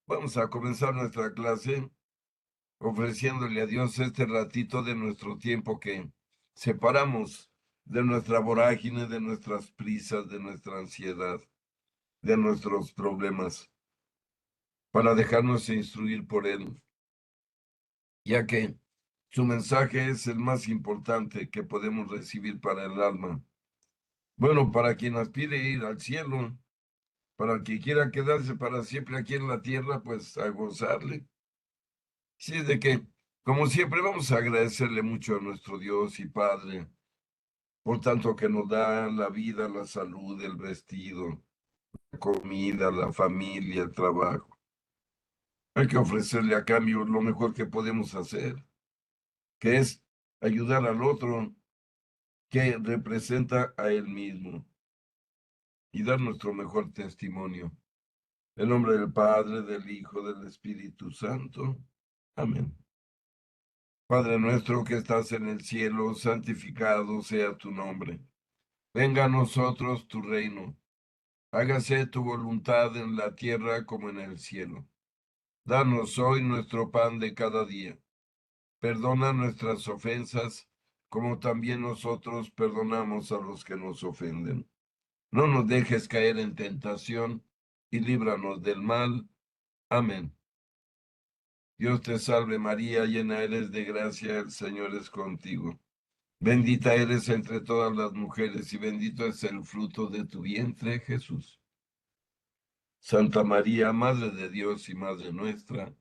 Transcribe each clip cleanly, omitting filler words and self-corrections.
Vamos a comenzar nuestra clase ofreciéndole a Dios este ratito de nuestro tiempo que separamos de nuestra vorágine, de nuestras prisas, de nuestra ansiedad, de nuestros problemas, para dejarnos instruir por Él, ya que su mensaje es el más importante que podemos recibir para el alma. Bueno, para quien aspire ir al cielo, para el que quiera quedarse para siempre aquí en la tierra, pues a gozarle. Sí, de que, como siempre, vamos a agradecerle mucho a nuestro Dios y Padre por tanto que nos da la vida, la salud, el vestido, la comida, la familia, el trabajo. Hay que ofrecerle a cambio lo mejor que podemos hacer, que es ayudar al otro que representa a él mismo y dar nuestro mejor testimonio. En nombre del Padre, del Hijo, del Espíritu Santo. Amén. Padre nuestro que estás en el cielo, santificado sea tu nombre. Venga a nosotros tu reino. Hágase tu voluntad en la tierra como en el cielo. Danos hoy nuestro pan de cada día. Perdona nuestras ofensas, como también nosotros perdonamos a los que nos ofenden. No nos dejes caer en tentación y líbranos del mal. Amén. Dios te salve María, llena eres de gracia, el Señor es contigo. Bendita eres entre todas las mujeres y bendito es el fruto de tu vientre, Jesús. Santa María, Madre de Dios y Madre nuestra,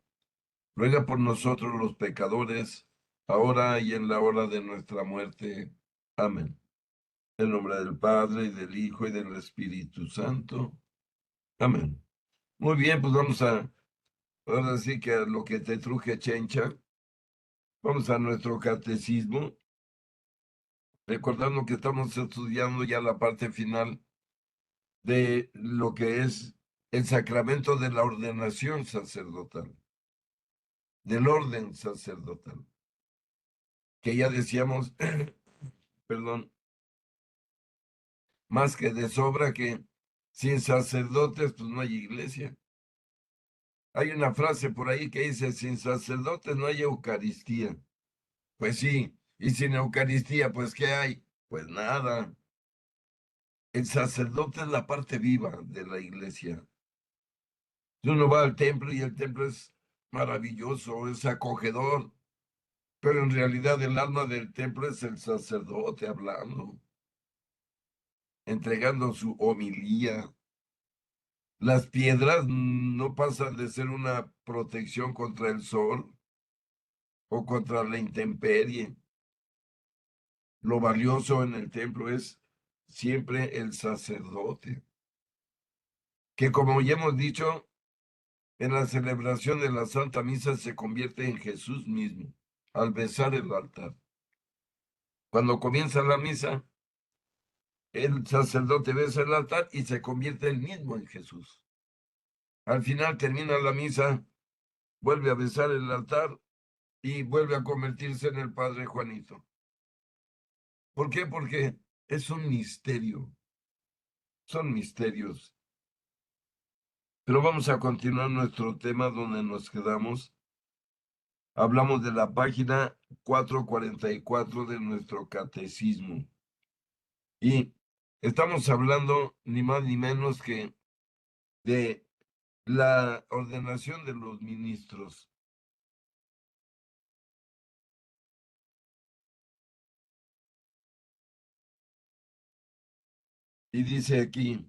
ruega por nosotros los pecadores, ahora y en la hora de nuestra muerte. Amén. En nombre del Padre, y del Hijo, y del Espíritu Santo. Amén. Muy bien, pues ahora sí que a lo que te truje, chencha, vamos a nuestro catecismo, recordando que estamos estudiando ya la parte final de lo que es el sacramento de la ordenación sacerdotal, del orden sacerdotal, que ya decíamos, perdón, más que de sobra que sin sacerdotes pues no hay iglesia. Hay una frase por ahí que dice, sin sacerdotes no hay Eucaristía. Pues sí, y sin Eucaristía pues ¿qué hay? Pues nada. El sacerdote es la parte viva de la iglesia. Uno va al templo y el templo es maravilloso, es acogedor, pero en realidad el alma del templo es el sacerdote hablando, entregando su homilía. Las piedras no pasan de ser una protección contra el sol o contra la intemperie. Lo valioso en el templo es siempre el sacerdote, que como ya hemos dicho, en la celebración de la Santa Misa se convierte en Jesús mismo al besar el altar. Cuando comienza la misa, el sacerdote besa el altar y se convierte él mismo en Jesús. Al final termina la misa, vuelve a besar el altar y vuelve a convertirse en el Padre Juanito. ¿Por qué? Porque es un misterio, son misterios. Pero vamos a continuar nuestro tema donde nos quedamos. Hablamos de la página 444 de nuestro catecismo. Y estamos hablando ni más ni menos que de la ordenación de los ministros. Y dice aquí,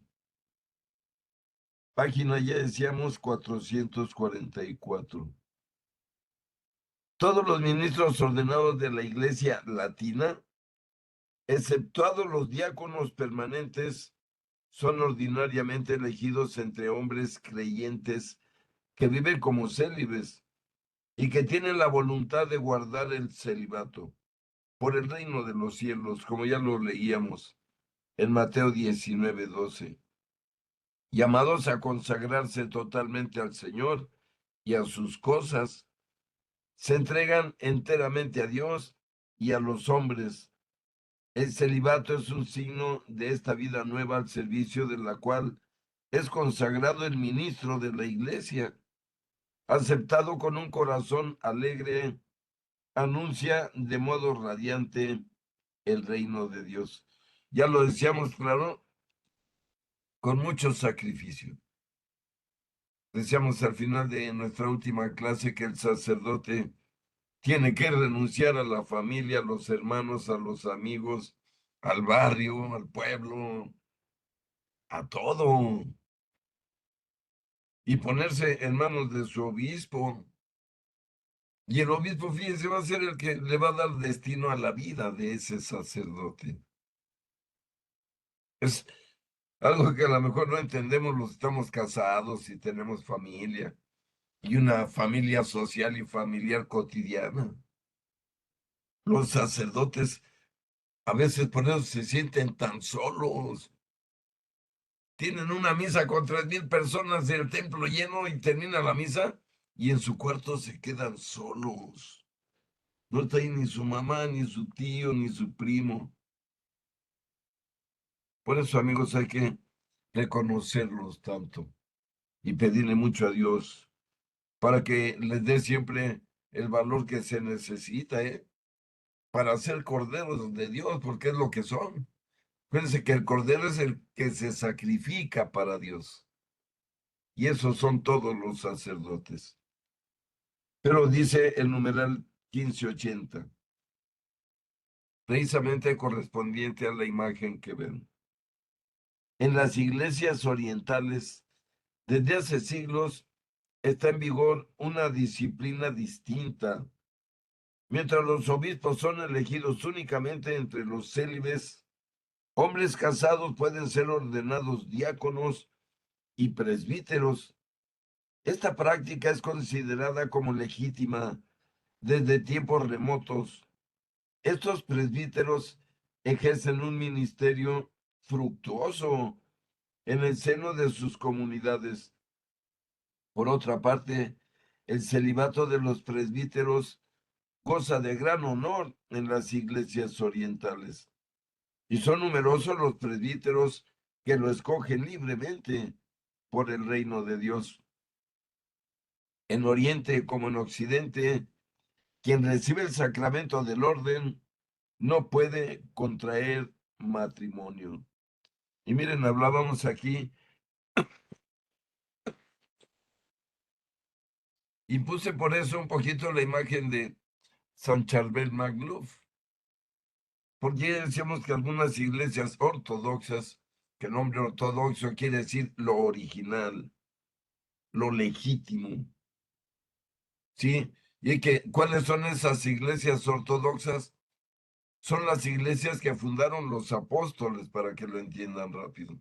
página ya decíamos 444. Todos los ministros ordenados de la Iglesia Latina, exceptuados los diáconos permanentes, son ordinariamente elegidos entre hombres creyentes que viven como célibes y que tienen la voluntad de guardar el celibato por el reino de los cielos, como ya lo leíamos en Mateo 19:12, llamados a consagrarse totalmente al Señor y a sus cosas, se entregan enteramente a Dios y a los hombres. El celibato es un signo de esta vida nueva al servicio de la cual es consagrado el ministro de la iglesia. aceptado con un corazón alegre, anuncia de modo radiante el reino de Dios. Ya lo decíamos, claro, con mucho sacrificio. Decíamos al final de nuestra última clase que el sacerdote tiene que renunciar a la familia, a los hermanos, a los amigos, al barrio, al pueblo, a todo, y ponerse en manos de su obispo. Y el obispo, fíjense, va a ser el que le va a dar destino a la vida de ese sacerdote. Es algo que a lo mejor no entendemos los que estamos casados y tenemos familia, y una familia social y familiar cotidiana. Los sacerdotes a veces por eso se sienten tan solos. Tienen una misa con 3,000 personas en el templo lleno y termina la misa y en su cuarto se quedan solos. No está ahí ni su mamá, ni su tío, ni su primo. Por eso, amigos, hay que reconocerlos tanto y pedirle mucho a Dios para que les dé siempre el valor que se necesita, ¿eh? Para ser corderos de Dios, porque es lo que son. Fíjense que el cordero es el que se sacrifica para Dios. Y esos son todos los sacerdotes. Pero dice el numeral 1580, precisamente correspondiente a la imagen que ven. En las iglesias orientales, desde hace siglos, está en vigor una disciplina distinta. Mientras los obispos son elegidos únicamente entre los célibes, hombres casados pueden ser ordenados diáconos y presbíteros. Esta práctica es considerada como legítima desde tiempos remotos. Estos presbíteros ejercen un ministerio fructuoso en el seno de sus comunidades. Por otra parte, el celibato de los presbíteros goza de gran honor en las iglesias orientales. Y son numerosos los presbíteros que lo escogen libremente por el reino de Dios. En Oriente como en Occidente, quien recibe el sacramento del orden no puede contraer matrimonio. Y miren, hablábamos aquí y puse por eso un poquito la imagen de San Charbel Magluf, porque decíamos que algunas iglesias ortodoxas, que el nombre ortodoxo quiere decir lo original, lo legítimo, ¿sí? Y que, ¿cuáles son esas iglesias ortodoxas? Son las iglesias que fundaron los apóstoles, para que lo entiendan rápido.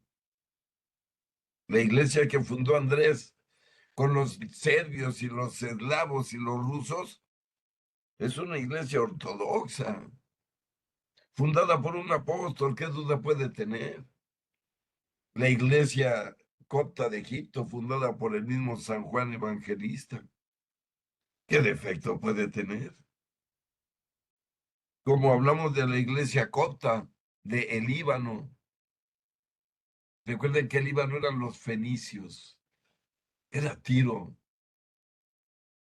La iglesia que fundó Andrés con los serbios y los eslavos y los rusos es una iglesia ortodoxa, fundada por un apóstol. ¿Qué duda puede tener? La iglesia copta de Egipto, fundada por el mismo San Juan Evangelista. ¿Qué defecto puede tener? Como hablamos de la iglesia copta de el Líbano. Recuerden que el Líbano eran los fenicios, era Tiro,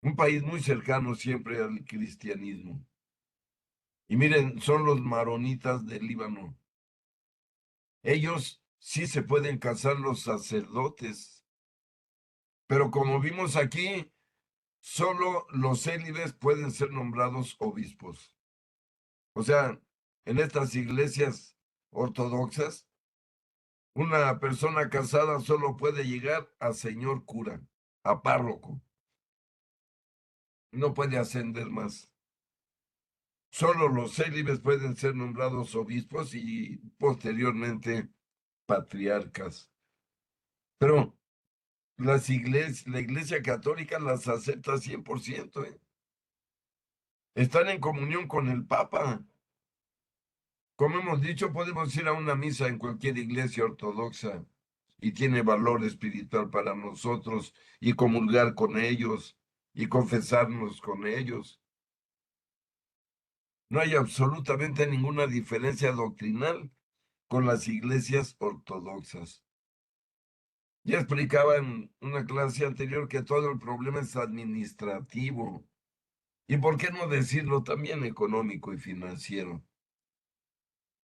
un país muy cercano siempre al cristianismo. Y miren, son los maronitas del Líbano. Ellos sí se pueden casar los sacerdotes, pero como vimos aquí, solo los célibes pueden ser nombrados obispos. O sea, en estas iglesias ortodoxas, una persona casada solo puede llegar a señor cura, a párroco, no puede ascender más. Solo los célibes pueden ser nombrados obispos y posteriormente patriarcas. Pero la iglesia católica las acepta 100%, ¿eh? Están en comunión con el Papa. Como hemos dicho, podemos ir a una misa en cualquier iglesia ortodoxa y tiene valor espiritual para nosotros y comulgar con ellos y confesarnos con ellos. No hay absolutamente ninguna diferencia doctrinal con las iglesias ortodoxas. Ya explicaba en una clase anterior que todo el problema es administrativo. ¿Y por qué no decirlo también económico y financiero?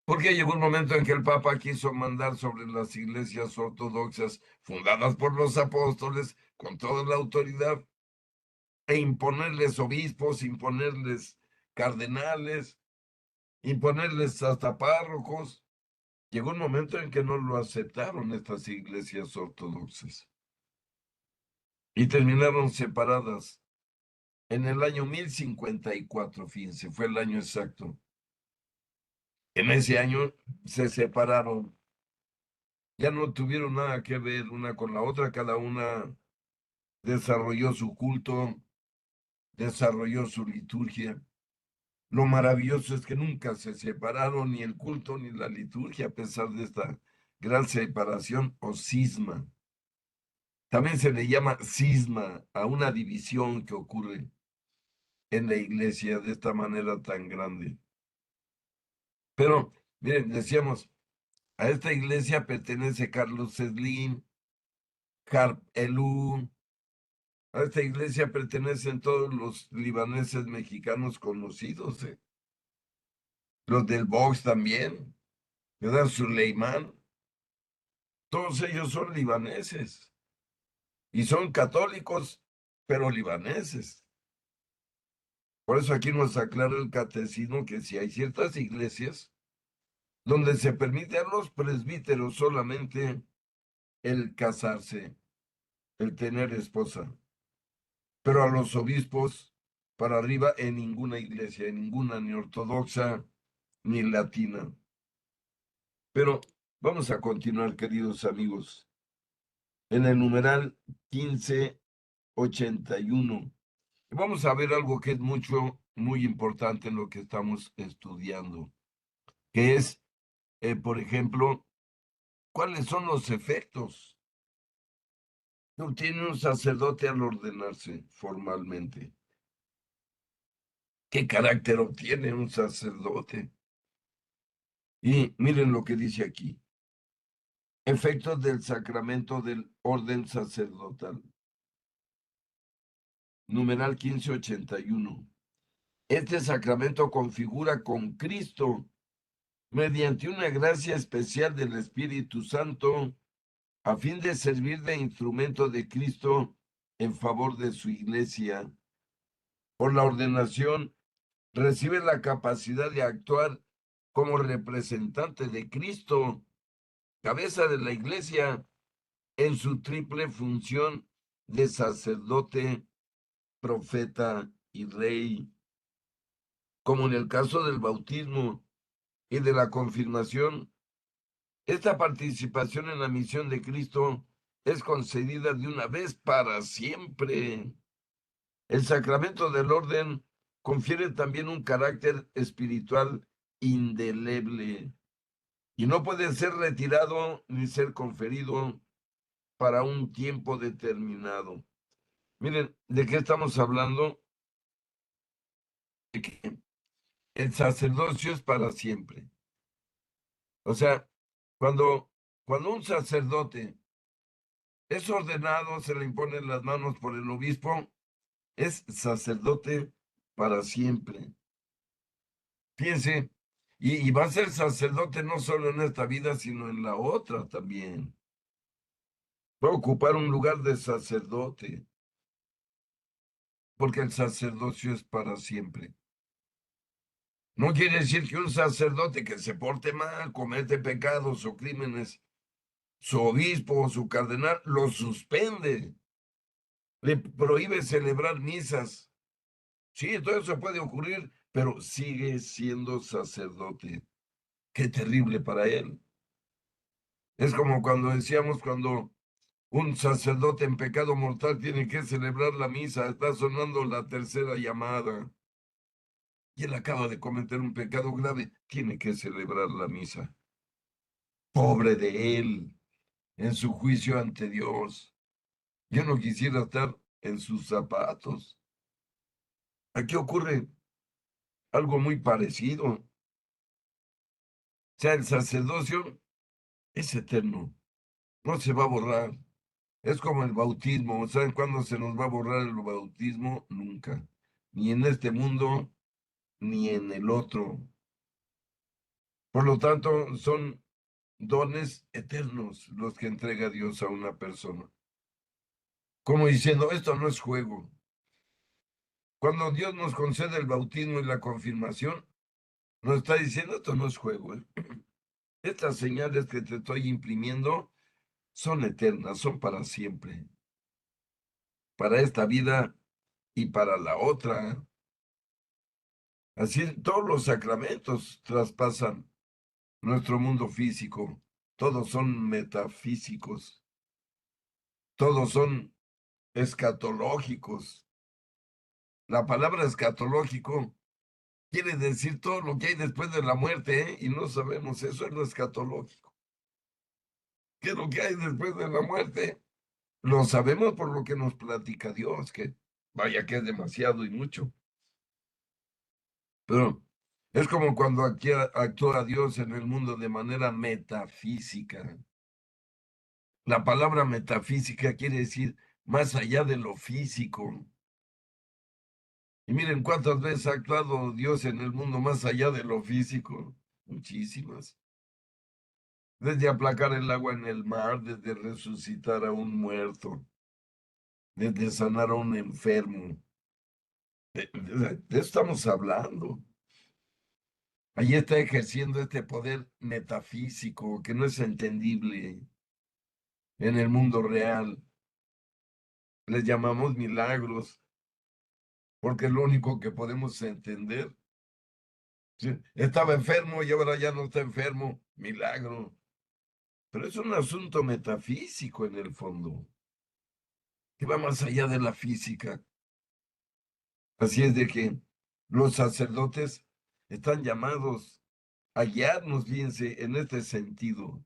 Porque llegó un momento en que el Papa quiso mandar sobre las iglesias ortodoxas fundadas por los apóstoles con toda la autoridad e imponerles obispos, imponerles cardenales, imponerles hasta párrocos. Llegó un momento en que no lo aceptaron estas iglesias ortodoxas y terminaron separadas. En el año 1054, fíjense, fue el año exacto. En ese año se separaron, ya no tuvieron nada que ver una con la otra, cada una desarrolló su culto, desarrolló su liturgia. Lo maravilloso es que nunca se separaron ni el culto ni la liturgia a pesar de esta gran separación o cisma. También se le llama cisma a una división que ocurre en la iglesia de esta manera tan grande. Pero, miren, decíamos, a esta iglesia pertenece Carlos Slim, Harp Elú. A esta iglesia pertenecen todos los libaneses mexicanos conocidos, los del Vox también, ¿verdad? Suleimán, todos ellos son libaneses y son católicos, pero libaneses. Por eso aquí nos aclara el catecismo que si hay ciertas iglesias donde se permite a los presbíteros solamente el casarse, el tener esposa, pero a los obispos para arriba en ninguna iglesia, en ninguna ni ortodoxa ni latina. Pero vamos a continuar, queridos amigos, en el numeral 1581. Vamos a ver algo que es muy importante en lo que estamos estudiando, que es, por ejemplo, ¿cuáles son los efectos que obtiene un sacerdote al ordenarse formalmente? ¿Qué carácter obtiene un sacerdote? Y miren lo que dice aquí. Efectos del sacramento del orden sacerdotal. Numeral 1581. Este sacramento configura con Cristo mediante una gracia especial del Espíritu Santo a fin de servir de instrumento de Cristo en favor de su iglesia. Por la ordenación recibe la capacidad de actuar como representante de Cristo, cabeza de la iglesia, en su triple función de sacerdote, profeta y rey, como en el caso del bautismo y de la confirmación. Esta participación en la misión de Cristo es concedida de una vez para siempre. El sacramento del orden confiere también un carácter espiritual indeleble y no puede ser retirado ni ser conferido para un tiempo determinado. Miren, ¿de qué estamos hablando? De que el sacerdocio es para siempre. O sea, cuando un sacerdote es ordenado, se le imponen las manos por el obispo, es sacerdote para siempre. Fíjense, y va a ser sacerdote no solo en esta vida, sino en la otra también. Va a ocupar un lugar de sacerdote, porque el sacerdocio es para siempre. No quiere decir que un sacerdote que se porte mal, comete pecados o crímenes, su obispo o su cardenal lo suspende, le prohíbe celebrar misas. Sí, todo eso puede ocurrir, pero sigue siendo sacerdote. Qué terrible para él. Es como cuando decíamos, cuando un sacerdote en pecado mortal tiene que celebrar la misa, está sonando la tercera llamada y él acaba de cometer un pecado grave, tiene que celebrar la misa. Pobre de él, en su juicio ante Dios. Yo no quisiera estar en sus zapatos. Aquí ocurre algo muy parecido. O sea, el sacerdocio es eterno, no se va a borrar. Es como el bautismo. ¿Saben cuándo se nos va a borrar el bautismo? Nunca. Ni en este mundo, ni en el otro. Por lo tanto, son dones eternos los que entrega Dios a una persona. Como diciendo, esto no es juego. Cuando Dios nos concede el bautismo y la confirmación, nos está diciendo, esto no es juego, ¿eh? Estas señales que te estoy imprimiendo son eternas, son para siempre, para esta vida y para la otra. Así, todos los sacramentos traspasan nuestro mundo físico, todos son metafísicos, todos son escatológicos. La palabra escatológico quiere decir todo lo que hay después de la muerte, ¿eh? Y no sabemos, eso es lo escatológico. ¿Qué es lo que hay después de la muerte? Lo sabemos por lo que nos platica Dios, que vaya que es demasiado y mucho. Pero es como cuando aquí actúa Dios en el mundo de manera metafísica. La palabra metafísica quiere decir más allá de lo físico. Y miren cuántas veces ha actuado Dios en el mundo más allá de lo físico. Muchísimas. Desde aplacar el agua en el mar, desde resucitar a un muerto, desde sanar a un enfermo. De eso estamos hablando. Allí está ejerciendo este poder metafísico que no es entendible en el mundo real. Les llamamos milagros porque es lo único que podemos entender. Sí, estaba enfermo y ahora ya no está enfermo. Milagro. Pero es un asunto metafísico en el fondo, que va más allá de la física. Así es de que los sacerdotes están llamados a guiarnos, fíjense, en este sentido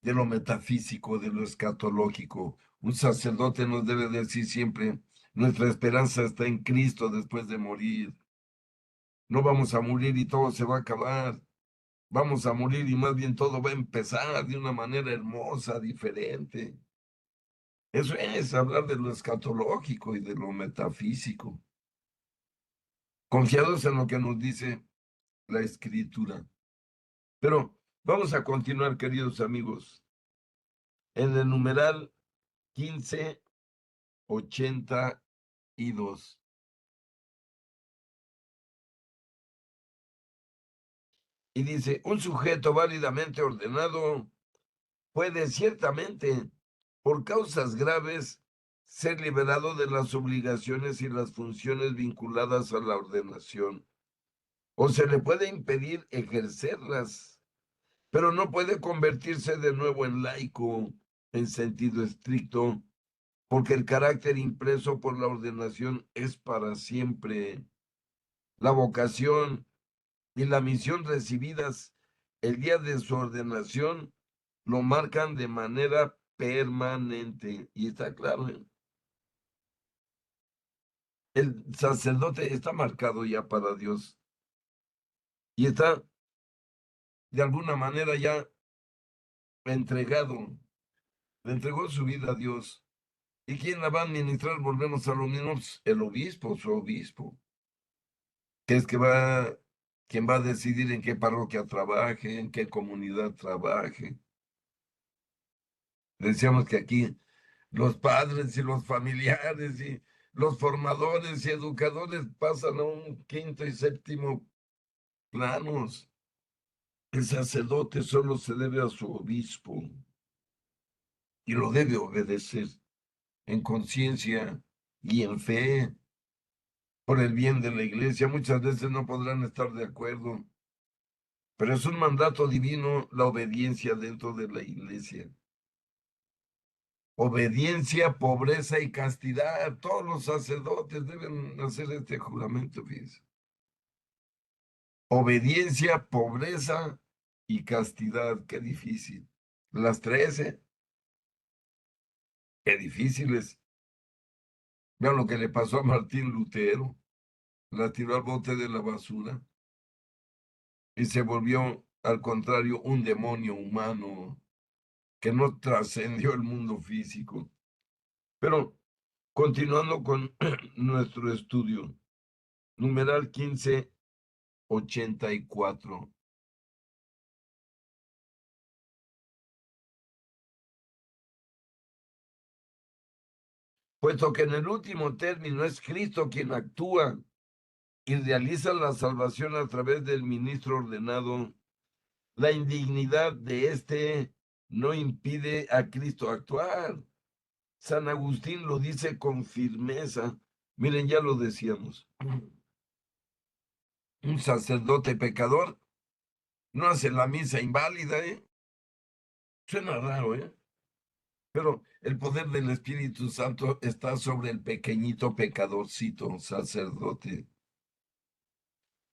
de lo metafísico, de lo escatológico. Un sacerdote nos debe decir siempre, nuestra esperanza está en Cristo después de morir. No vamos a morir y todo se va a acabar. Vamos a morir y más bien todo va a empezar de una manera hermosa, diferente. Eso es hablar de lo escatológico y de lo metafísico, confiados en lo que nos dice la Escritura. Pero vamos a continuar, queridos amigos, en el numeral 1582. Y dice, un sujeto válidamente ordenado puede ciertamente, por causas graves, ser liberado de las obligaciones y las funciones vinculadas a la ordenación, o se le puede impedir ejercerlas, pero no puede convertirse de nuevo en laico en sentido estricto, porque el carácter impreso por la ordenación es para siempre. La vocación y la misión recibidas el día de su ordenación lo marcan de manera permanente. Y está claro, ¿eh? El sacerdote está marcado ya para Dios y está de alguna manera ya entregado, le entregó su vida a Dios. ¿Y quién la va a administrar? Volvemos a lo mismo, pues, el obispo, su obispo, que es que va, quien va a decidir en qué parroquia trabaje, en qué comunidad trabaje. Decíamos que aquí los padres y los familiares y los formadores y educadores pasan a un quinto y séptimo planos. El sacerdote solo se debe a su obispo y lo debe obedecer en conciencia y en fe por el bien de la iglesia. Muchas veces no podrán estar de acuerdo, pero es un mandato divino la obediencia dentro de la iglesia. Obediencia, pobreza y castidad. Todos los sacerdotes deben hacer este juramento, fíjense. Obediencia, pobreza y castidad. Qué difícil. Las 13, qué difíciles. Vean lo que le pasó a Martín Lutero. La tiró al bote de la basura y se volvió, al contrario, un demonio humano que no trascendió el mundo físico. Pero continuando con nuestro estudio, numeral 1584. Puesto que en el último término es Cristo quien actúa y realiza la salvación a través del ministro ordenado, la indignidad de éste no impide a Cristo actuar. San Agustín lo dice con firmeza. Miren, ya lo decíamos. Un sacerdote pecador no hace la misa inválida, ¿eh? Suena raro, ¿eh? Pero el poder del Espíritu Santo está sobre el pequeñito pecadorcito sacerdote.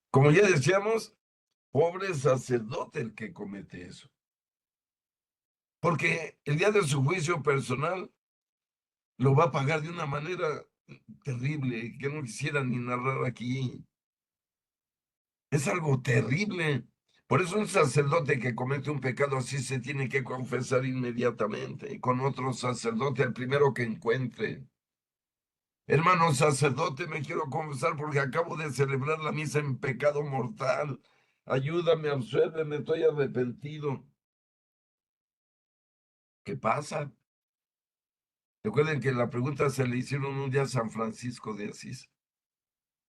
Como ya decíamos, pobre sacerdote el que comete eso. Porque el día de su juicio personal lo va a pagar de una manera terrible que no quisiera ni narrar aquí. Es algo terrible. Por eso un sacerdote que comete un pecado así se tiene que confesar inmediatamente con otro sacerdote, el primero que encuentre. Hermano sacerdote, me quiero confesar porque acabo de celebrar la misa en pecado mortal. Ayúdame, absuélveme, estoy arrepentido. ¿Qué pasa? Recuerden que la pregunta se le hicieron un día a San Francisco de Asís.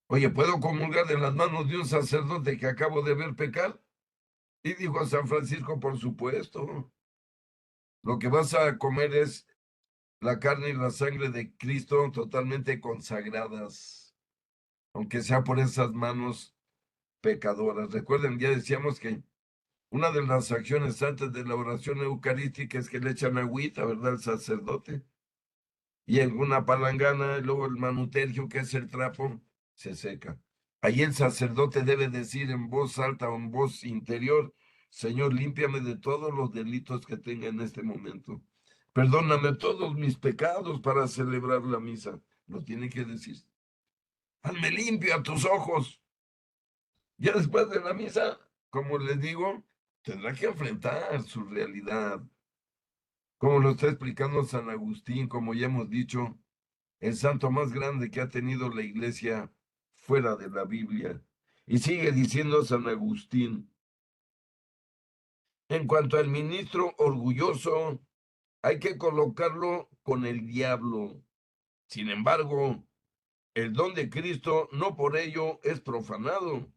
Oye, ¿puedo comulgar de las manos de un sacerdote que acabo de ver pecar? Y dijo a San Francisco, por supuesto. Lo que vas a comer es la carne y la sangre de Cristo totalmente consagradas, aunque sea por esas manos pecadoras. Recuerden, ya decíamos que una de las acciones antes de la oración eucarística es que le echan agüita, ¿verdad? El sacerdote. Y en una palangana, y luego el manutergio, que es el trapo, se seca. Ahí el sacerdote debe decir en voz alta o en voz interior, Señor, límpiame de todos los delitos que tenga en este momento. Perdóname todos mis pecados para celebrar la misa. Lo tiene que decir. Hazme limpio a tus ojos. Ya después de la misa, como les digo, tendrá que enfrentar su realidad. Como lo está explicando San Agustín, como ya hemos dicho, el santo más grande que ha tenido la iglesia fuera de la Biblia. Y sigue diciendo San Agustín, en cuanto al ministro orgulloso, hay que colocarlo con el diablo. Sin embargo, el don de Cristo no por ello es profanado.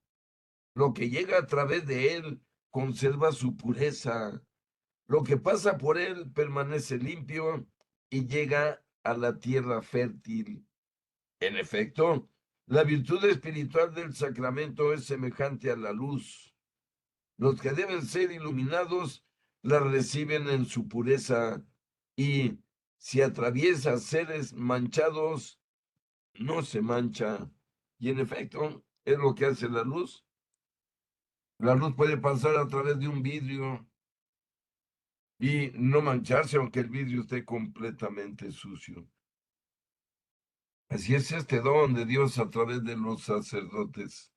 Lo que llega a través de él conserva su pureza. Lo que pasa por él permanece limpio y llega a la tierra fértil. En efecto, la virtud espiritual del sacramento es semejante a la luz. Los que deben ser iluminados la reciben en su pureza y si atraviesa seres manchados, no se mancha. Y en efecto, es lo que hace la luz. La luz puede pasar a través de un vidrio y no mancharse aunque el vidrio esté completamente sucio. Así es este don de Dios a través de los sacerdotes.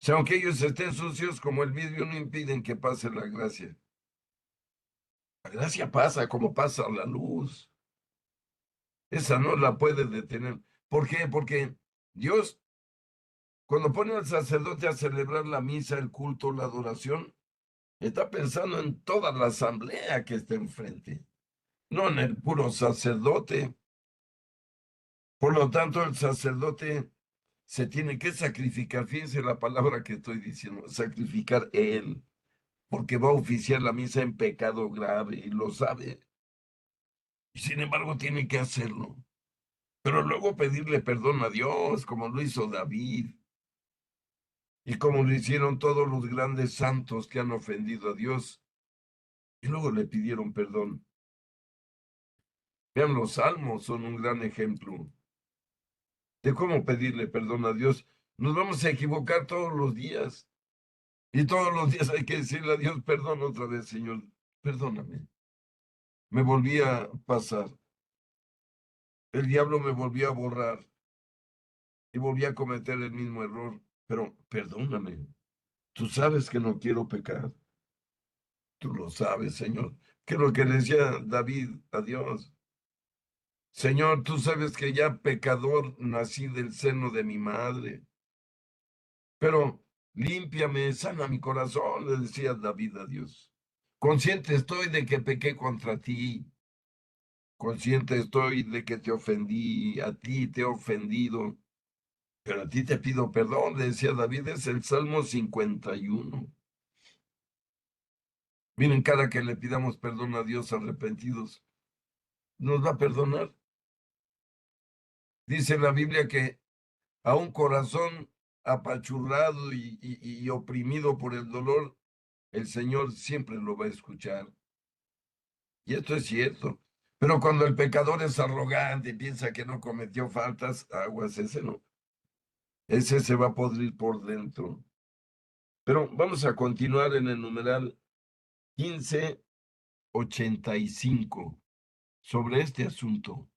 O sea, aunque ellos estén sucios como el vidrio, no impiden que pase la gracia. La gracia pasa como pasa la luz. Esa no la puede detener. ¿Por qué? Porque Dios, cuando pone al sacerdote a celebrar la misa, el culto, la adoración, está pensando en toda la asamblea que está enfrente, no en el puro sacerdote. Por lo tanto, el sacerdote se tiene que sacrificar. Fíjense la palabra que estoy diciendo, sacrificar él, porque va a oficiar la misa en pecado grave y lo sabe. Y sin embargo, tiene que hacerlo. Pero luego pedirle perdón a Dios, como lo hizo David, y como lo hicieron todos los grandes santos que han ofendido a Dios, y luego le pidieron perdón. Vean, los salmos son un gran ejemplo de cómo pedirle perdón a Dios. Nos vamos a equivocar todos los días, y todos los días hay que decirle a Dios, perdón otra vez, Señor, perdóname. Me volví a pasar, el diablo me volvió a borrar y volví a cometer el mismo error, pero perdóname. Tú sabes que no quiero pecar. Tú lo sabes, Señor. Que es lo que le decía David a Dios. Señor, tú sabes que ya pecador nací del seno de mi madre, pero límpiame, sana mi corazón, le decía David a Dios. Consciente estoy de que pequé contra ti, consciente estoy de que te ofendí, a ti te he ofendido, pero a ti te pido perdón, le decía David, es el Salmo 51. Miren, cada que le pidamos perdón a Dios arrepentidos, nos va a perdonar. Dice la Biblia que a un corazón apachurrado y oprimido por el dolor, el Señor siempre lo va a escuchar. Y esto es cierto. Pero cuando el pecador es arrogante y piensa que no cometió faltas, aguas, ese no. Ese se va a podrir por dentro. Pero vamos a continuar en el numeral 1585 sobre este asunto.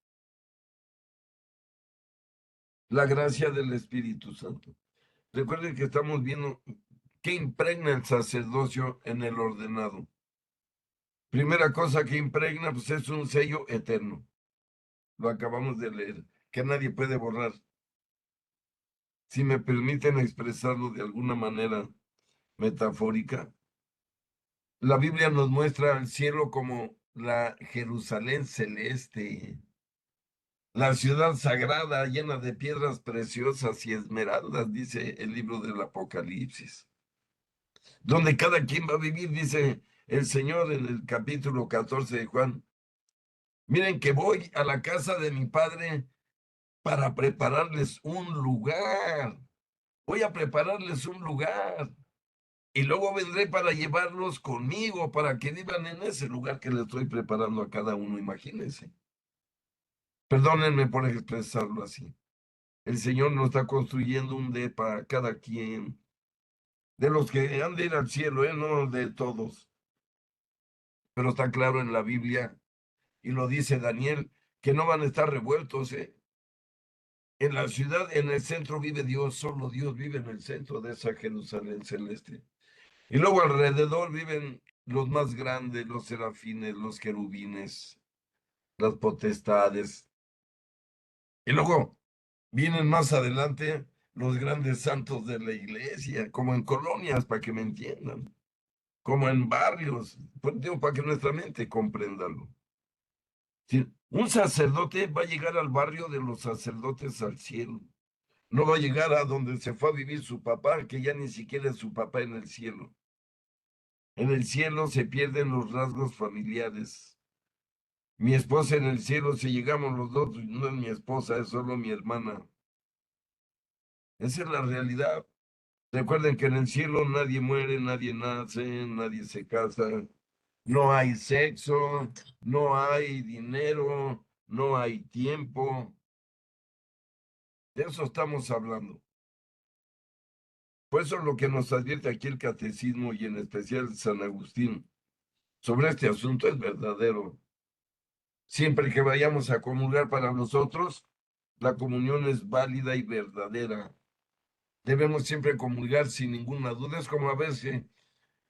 La gracia del Espíritu Santo. Recuerden que estamos viendo qué impregna el sacerdocio en el ordenado. Primera cosa que impregna, pues es un sello eterno. Lo acabamos de leer, que nadie puede borrar. Si me permiten expresarlo de alguna manera metafórica, la Biblia nos muestra al cielo como la Jerusalén celeste, la ciudad sagrada llena de piedras preciosas y esmeraldas, dice el libro del Apocalipsis, donde cada quien va a vivir, dice el Señor en el capítulo 14 de Juan. Miren que voy a la casa de mi Padre para prepararles un lugar. Voy a prepararles un lugar. Y luego vendré para llevarlos conmigo, para que vivan en ese lugar que les estoy preparando a cada uno, imagínense. Perdónenme por expresarlo así. El Señor nos está construyendo un depa a cada quien, de los que han de ir al cielo, no de todos. Pero está claro en la Biblia, y lo dice Daniel, que no van a estar revueltos, ¿eh? En la ciudad, en el centro vive Dios, solo Dios vive en el centro de esa Jerusalén celeste. Y luego alrededor viven los más grandes, los serafines, los querubines, las potestades. Y luego vienen más adelante los grandes santos de la iglesia, como en colonias, para que me entiendan, como en barrios, pues digo, para que nuestra mente compréndalo. Sí, un sacerdote va a llegar al barrio de los sacerdotes al cielo. No va a llegar a donde se fue a vivir su papá, que ya ni siquiera es su papá en el cielo. En el cielo se pierden los rasgos familiares. Mi esposa en el cielo, si llegamos los dos, no es mi esposa, es solo mi hermana. Esa es la realidad. Recuerden que en el cielo nadie muere, nadie nace, nadie se casa. No hay sexo, no hay dinero, no hay tiempo. De eso estamos hablando. Por eso lo que nos advierte aquí el catecismo y en especial San Agustín sobre este asunto es verdadero. Siempre que vayamos a comulgar para nosotros, la comunión es válida y verdadera. Debemos siempre comulgar sin ninguna duda. Es como a veces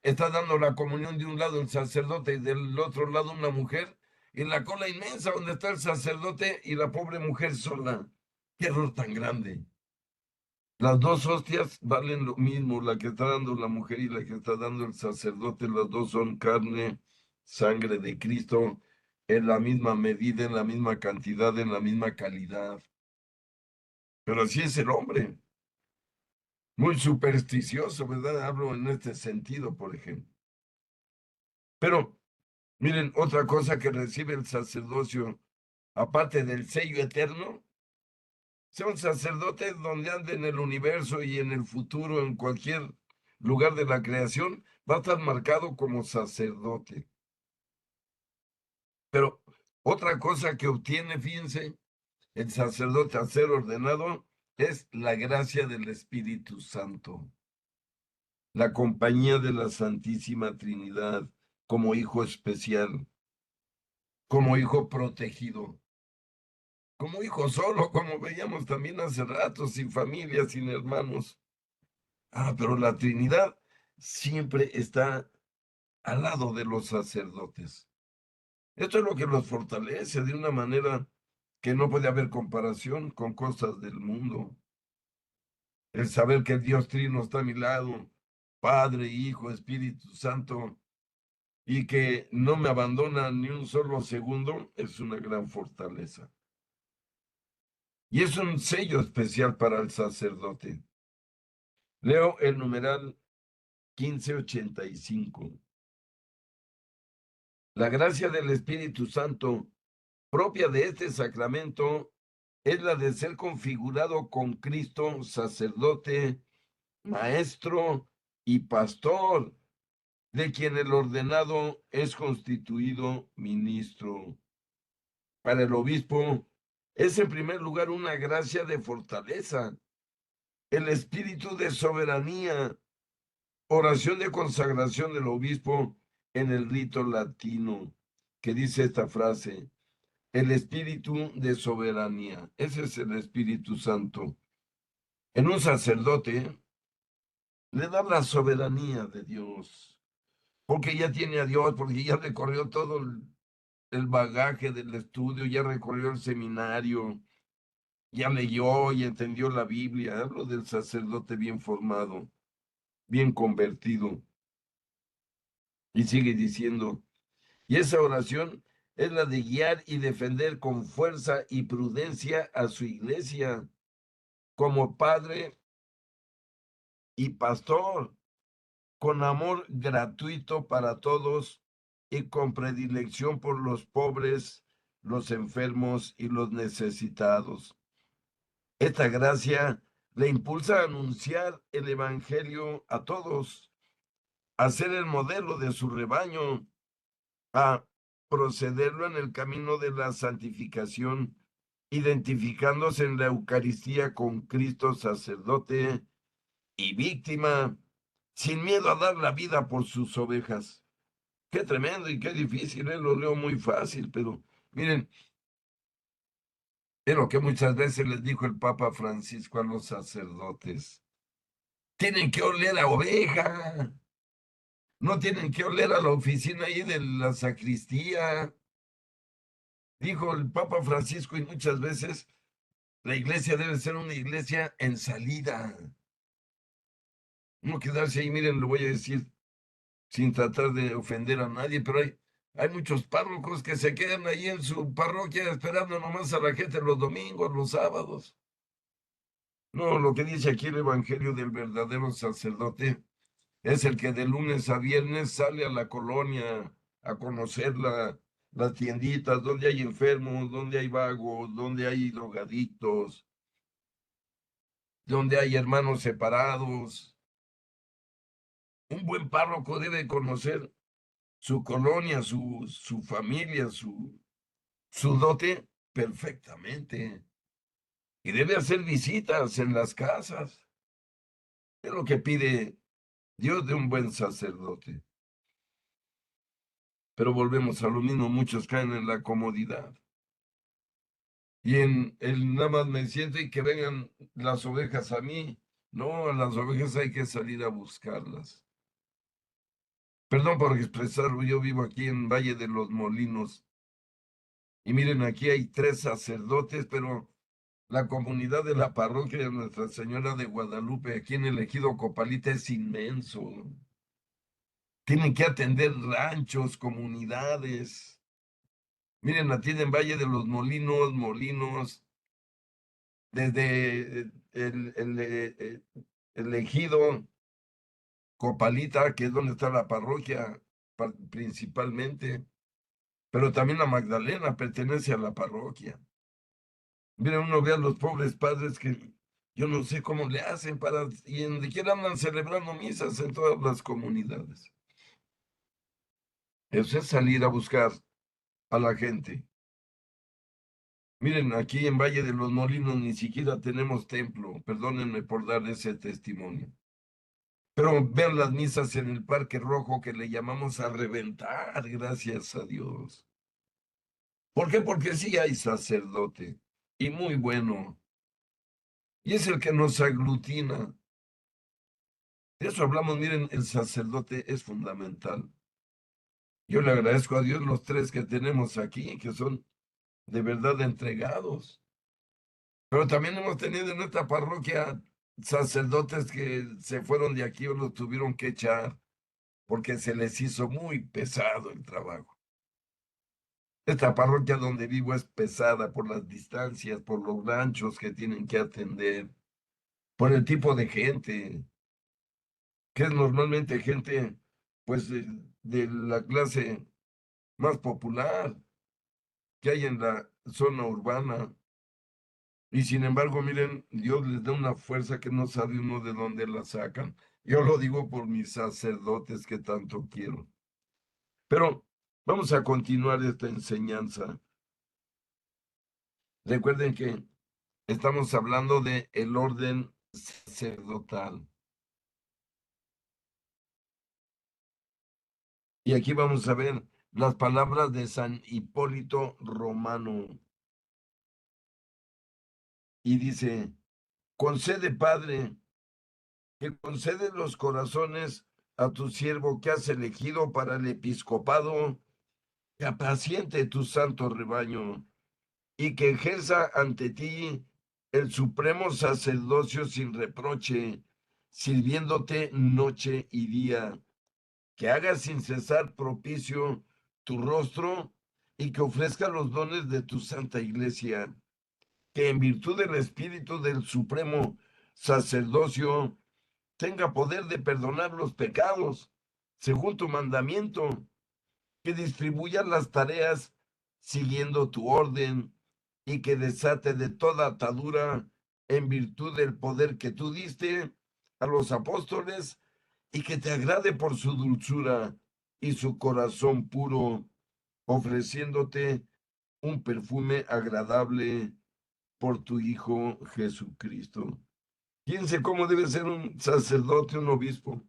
está dando la comunión de un lado el sacerdote y del otro lado una mujer, y la cola inmensa donde está el sacerdote y la pobre mujer sola. Qué error tan grande. Las dos hostias valen lo mismo, la que está dando la mujer y la que está dando el sacerdote, las dos son carne, sangre de Cristo, en la misma medida, en la misma cantidad, en la misma calidad. Pero así es el hombre, muy supersticioso, ¿verdad? Hablo en este sentido, por ejemplo. Pero miren, otra cosa que recibe el sacerdocio, aparte del sello eterno, sea un sacerdote donde ande en el universo y en el futuro, en cualquier lugar de la creación, va a estar marcado como sacerdote. Pero otra cosa que obtiene, fíjense, el sacerdote a ser ordenado es la gracia del Espíritu Santo, la compañía de la Santísima Trinidad como hijo especial, como hijo protegido, como hijo solo, como veíamos también hace rato, sin familia, sin hermanos. Ah, pero la Trinidad siempre está al lado de los sacerdotes. Esto es lo que los fortalece de una manera que no puede haber comparación con cosas del mundo. El saber que el Dios Trino está a mi lado, Padre, Hijo, Espíritu Santo, y que no me abandona ni un solo segundo, es una gran fortaleza. Y es un sello especial para el sacerdote. Leo el numeral 1585. La gracia del Espíritu Santo propia de este sacramento es la de ser configurado con Cristo, sacerdote, maestro y pastor, de quien el ordenado es constituido ministro. Para el obispo es en primer lugar una gracia de fortaleza, el espíritu de soberanía, oración de consagración del obispo en el rito latino, que dice esta frase: el espíritu de soberanía. Ese es el Espíritu Santo. En un sacerdote le da la soberanía de Dios, porque ya tiene a Dios, porque ya recorrió todo el bagaje del estudio, ya recorrió el seminario, ya leyó y entendió la Biblia. Hablo del sacerdote bien formado, bien convertido. Y sigue diciendo, y esa oración es la de guiar y defender con fuerza y prudencia a su iglesia como padre y pastor, con amor gratuito para todos y con predilección por los pobres, los enfermos y los necesitados. Esta gracia le impulsa a anunciar el Evangelio a todos, a ser el modelo de su rebaño, a procederlo en el camino de la santificación, identificándose en la Eucaristía con Cristo sacerdote y víctima, sin miedo a dar la vida por sus ovejas. Qué tremendo y qué difícil, lo leo muy fácil, pero miren, es lo que muchas veces les dijo el Papa Francisco a los sacerdotes. Tienen que oler a oveja, no tienen que oler a la oficina ahí de la sacristía. Dijo el Papa Francisco, y muchas veces la iglesia debe ser una iglesia en salida. No quedarse ahí, miren, lo voy a decir sin tratar de ofender a nadie, pero hay muchos párrocos que se quedan ahí en su parroquia esperando nomás a la gente los domingos, los sábados. No, lo que dice aquí el Evangelio del verdadero sacerdote es el que de lunes a viernes sale a la colonia a conocer las tienditas, donde hay enfermos, donde hay vagos, donde hay drogadictos, donde hay hermanos separados. Un buen párroco debe conocer su colonia, su familia, su dote perfectamente. Y debe hacer visitas en las casas. Es lo que pide Dios de un buen sacerdote. Pero volvemos a lo mismo, muchos caen en la comodidad. Y en el nada más me siento y que vengan las ovejas a mí. No, a las ovejas hay que salir a buscarlas. Perdón por expresarlo, yo vivo aquí en Valle de los Molinos. Y miren, aquí hay 3 sacerdotes, pero la comunidad de la parroquia de Nuestra Señora de Guadalupe, aquí en el ejido Copalita, es inmenso. Tienen que atender ranchos, comunidades. Miren, atienden Valle de los Molinos, desde el ejido Copalita, que es donde está la parroquia principalmente, pero también la Magdalena pertenece a la parroquia. Miren, uno ve a los pobres padres que yo no sé cómo le hacen para, y en donde quiera andan celebrando misas en todas las comunidades. Eso es salir a buscar a la gente. Miren, aquí en Valle de los Molinos ni siquiera tenemos templo, perdónenme por dar ese testimonio. Pero ver las misas en el Parque Rojo que le llamamos a reventar, gracias a Dios. ¿Por qué? Porque sí hay sacerdote, y muy bueno, y es el que nos aglutina. De eso hablamos, miren, el sacerdote es fundamental. Yo le agradezco a Dios los 3 que tenemos aquí, que son de verdad entregados. Pero también hemos tenido en esta parroquia sacerdotes que se fueron de aquí o los tuvieron que echar porque se les hizo muy pesado el trabajo. Esta parroquia donde vivo es pesada por las distancias, por los ranchos que tienen que atender, por el tipo de gente, que es normalmente gente, pues, de la clase más popular que hay en la zona urbana. Y sin embargo, miren, Dios les da una fuerza que no sabe uno de dónde la sacan. Yo lo digo por mis sacerdotes que tanto quiero. Pero vamos a continuar esta enseñanza. Recuerden que estamos hablando de el orden sacerdotal. Y aquí vamos a ver las palabras de San Hipólito Romano. Y dice, concede, Padre, que concede los corazones a tu siervo que has elegido para el episcopado, que apaciente tu santo rebaño y que ejerza ante ti el supremo sacerdocio sin reproche, sirviéndote noche y día, que haga sin cesar propicio tu rostro y que ofrezca los dones de tu santa iglesia, que en virtud del espíritu del supremo sacerdocio tenga poder de perdonar los pecados, según tu mandamiento, que distribuya las tareas siguiendo tu orden y que desate de toda atadura en virtud del poder que tú diste a los apóstoles y que te agrade por su dulzura y su corazón puro, ofreciéndote un perfume agradable por tu Hijo Jesucristo. Fíjense cómo debe ser un sacerdote, un obispo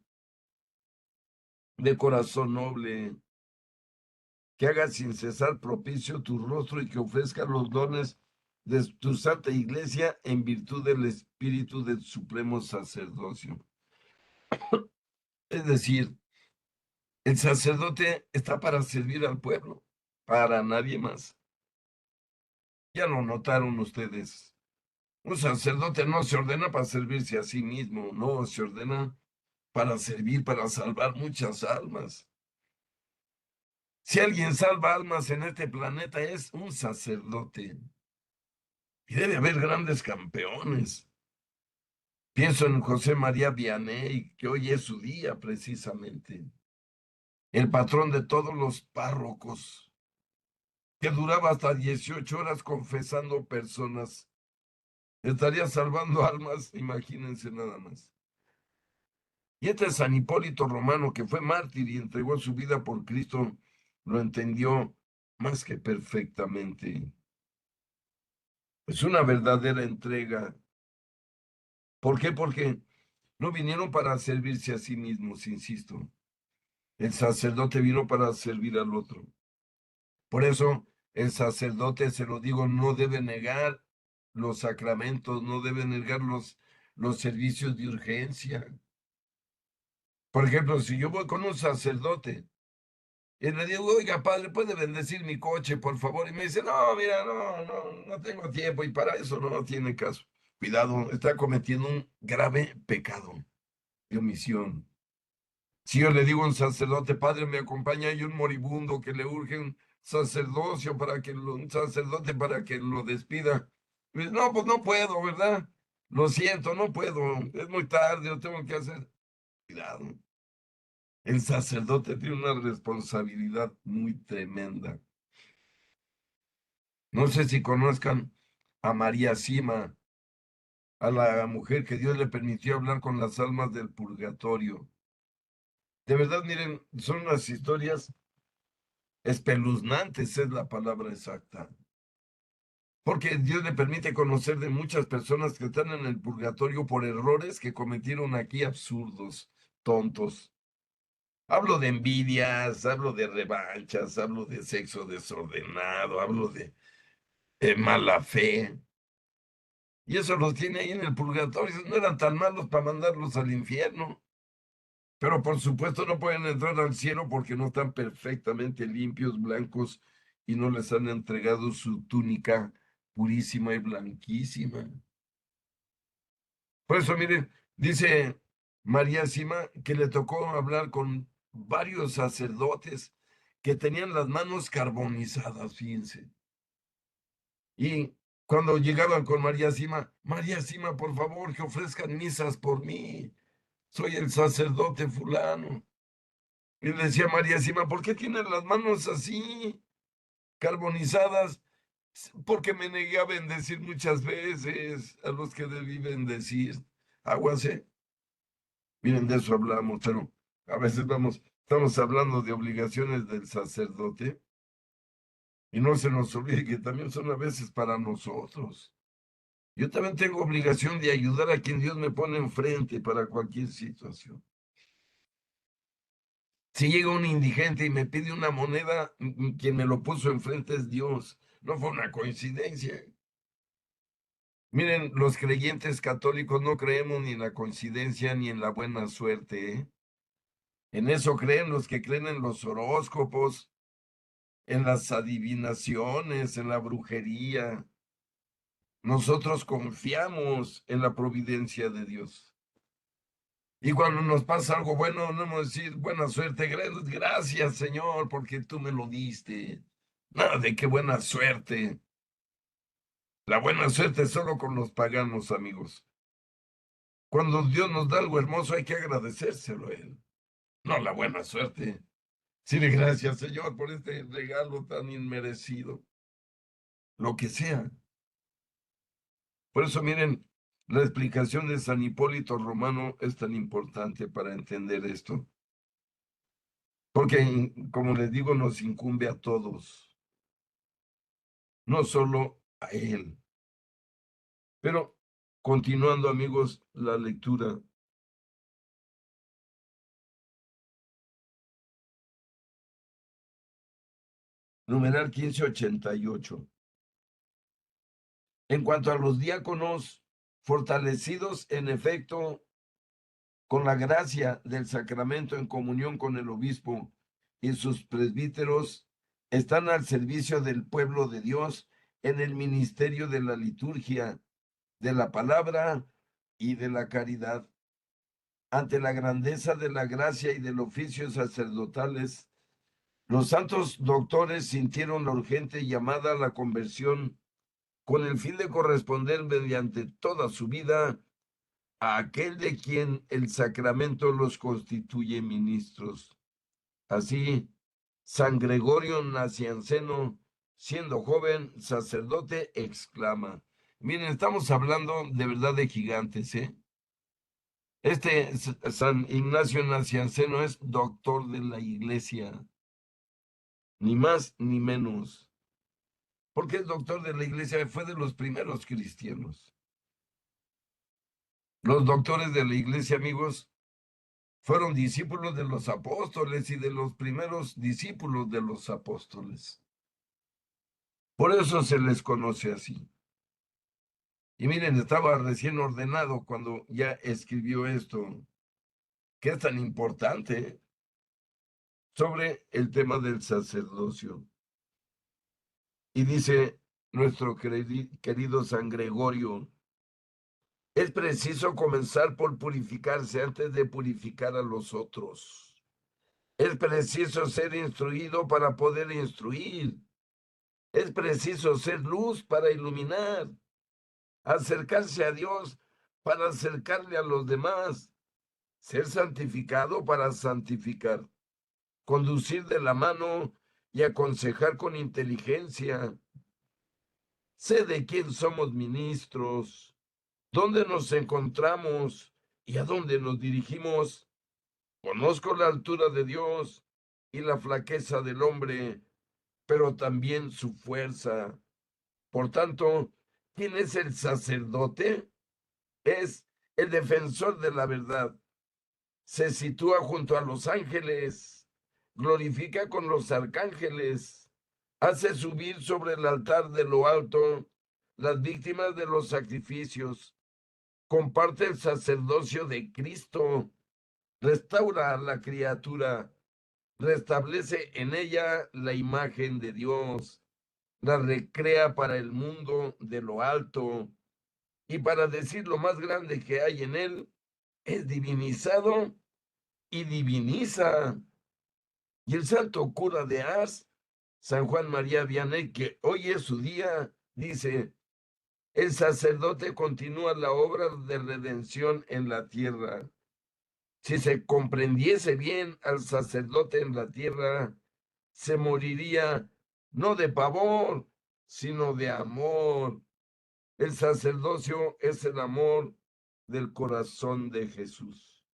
de corazón noble, que haga sin cesar propicio tu rostro y que ofrezca los dones de tu santa iglesia en virtud del espíritu del supremo sacerdocio. Es decir, el sacerdote está para servir al pueblo, para nadie más. Ya lo notaron ustedes. Un sacerdote no se ordena para servirse a sí mismo, no, se ordena para servir, para salvar muchas almas. Si alguien salva almas en este planeta es un sacerdote. Y debe haber grandes campeones. Pienso en José María Vianney, que hoy es su día precisamente. El patrón de todos los párrocos, que duraba hasta 18 horas confesando personas. Estaría salvando almas, imagínense nada más. Y este San Hipólito Romano, que fue mártir y entregó su vida por Cristo, lo entendió más que perfectamente. Es una verdadera entrega. ¿Por qué? Porque no vinieron para servirse a sí mismos, insisto. El sacerdote vino para servir al otro. Por eso el sacerdote, se lo digo, no debe negar los sacramentos, no debe negar los servicios de urgencia. Por ejemplo, si yo voy con un sacerdote y le digo, oiga, padre, ¿puede bendecir mi coche, por favor? Y me dice, no, mira, no tengo tiempo y para eso no tiene caso. Cuidado, está cometiendo un grave pecado de omisión. Si yo le digo a un sacerdote, padre, me acompaña, hay un moribundo que le urge un sacerdocio un sacerdote para que lo despida. Y dice, no, pues no puedo, ¿verdad? Lo siento, no puedo. Es muy tarde, lo tengo que hacer. Cuidado. El sacerdote tiene una responsabilidad muy tremenda. No sé si conozcan a María Sima, a la mujer que Dios le permitió hablar con las almas del purgatorio. De verdad, miren, son unas historias espeluznantes, es la palabra exacta. Porque Dios le permite conocer de muchas personas que están en el purgatorio por errores que cometieron aquí absurdos, tontos. Hablo de envidias, hablo de revanchas, hablo de sexo desordenado, hablo de mala fe. Y eso los tiene ahí en el purgatorio. No eran tan malos para mandarlos al infierno. Pero por supuesto no pueden entrar al cielo porque no están perfectamente limpios, blancos y no les han entregado su túnica purísima y blanquísima. Por eso, miren, dice María Sima que le tocó hablar con varios sacerdotes que tenían las manos carbonizadas, fíjense. Y cuando llegaban con María Sima, por favor, que ofrezcan misas por mí. Soy el sacerdote fulano. Y le decía María Sima, ¿por qué tienen las manos así, carbonizadas? Porque me negué a bendecir muchas veces a los que debí bendecir. Aguas, ¿eh? Miren, de eso hablamos, pero a veces estamos hablando de obligaciones del sacerdote y no se nos olvide que también son a veces para nosotros. Yo también tengo obligación de ayudar a quien Dios me pone enfrente para cualquier situación. Si llega un indigente y me pide una moneda, quien me lo puso enfrente es Dios. No fue una coincidencia. Miren, los creyentes católicos no creemos ni en la coincidencia ni en la buena suerte, ¿eh? En eso creen los que creen en los horóscopos, en las adivinaciones, en la brujería. Nosotros confiamos en la providencia de Dios. Y cuando nos pasa algo bueno, no vamos a decir buena suerte, gracias Señor, porque tú me lo diste. Nada de qué buena suerte. La buena suerte es solo con los paganos, amigos. Cuando Dios nos da algo hermoso, hay que agradecérselo a Él. No la buena suerte. Sí, gracias Señor por este regalo tan inmerecido. Lo que sea. Por eso, miren, la explicación de San Hipólito Romano es tan importante para entender esto. Porque, como les digo, nos incumbe a todos, no solo a él. Pero, continuando, amigos, la lectura. Numeral 1588. En cuanto a los diáconos, fortalecidos en efecto con la gracia del sacramento en comunión con el obispo y sus presbíteros, están al servicio del pueblo de Dios en el ministerio de la liturgia, de la palabra y de la caridad. Ante la grandeza de la gracia y del oficio sacerdotales, los santos doctores sintieron la urgente llamada a la conversión con el fin de corresponder mediante toda su vida a aquel de quien el sacramento los constituye ministros. Así, San Gregorio Nacianceno, siendo joven sacerdote, exclama. Miren, estamos hablando de verdad de gigantes, ¿eh? San Ignacio Nacianceno es doctor de la iglesia, ni más ni menos. Porque es doctor de la iglesia, fue de los primeros cristianos. Los doctores de la iglesia, amigos, fueron discípulos de los apóstoles y de los primeros discípulos de los apóstoles. Por eso se les conoce así. Y miren, estaba recién ordenado cuando ya escribió esto, que es tan importante sobre el tema del sacerdocio. Y dice nuestro querido San Gregorio, es preciso comenzar por purificarse antes de purificar a los otros. Es preciso ser instruido para poder instruir. Es preciso ser luz para iluminar, acercarse a Dios para acercarle a los demás, ser santificado para santificar, conducir de la mano y aconsejar con inteligencia. Sé de quién somos ministros, dónde nos encontramos y a dónde nos dirigimos. Conozco la altura de Dios y la flaqueza del hombre, pero también su fuerza. Por tanto, ¿quién es el sacerdote? Es el defensor de la verdad. Se sitúa junto a los ángeles, glorifica con los arcángeles, hace subir sobre el altar de lo alto las víctimas de los sacrificios, comparte el sacerdocio de Cristo, restaura a la criatura, restablece en ella la imagen de Dios, la recrea para el mundo de lo alto y para decir lo más grande que hay en él, es divinizado y diviniza. Y el santo cura de Ars, San Juan María Vianney, que hoy es su día, dice, el sacerdote continúa la obra de redención en la tierra. Si se comprendiese bien al sacerdote en la tierra, se moriría no de pavor, sino de amor. El sacerdocio es el amor del corazón de Jesús.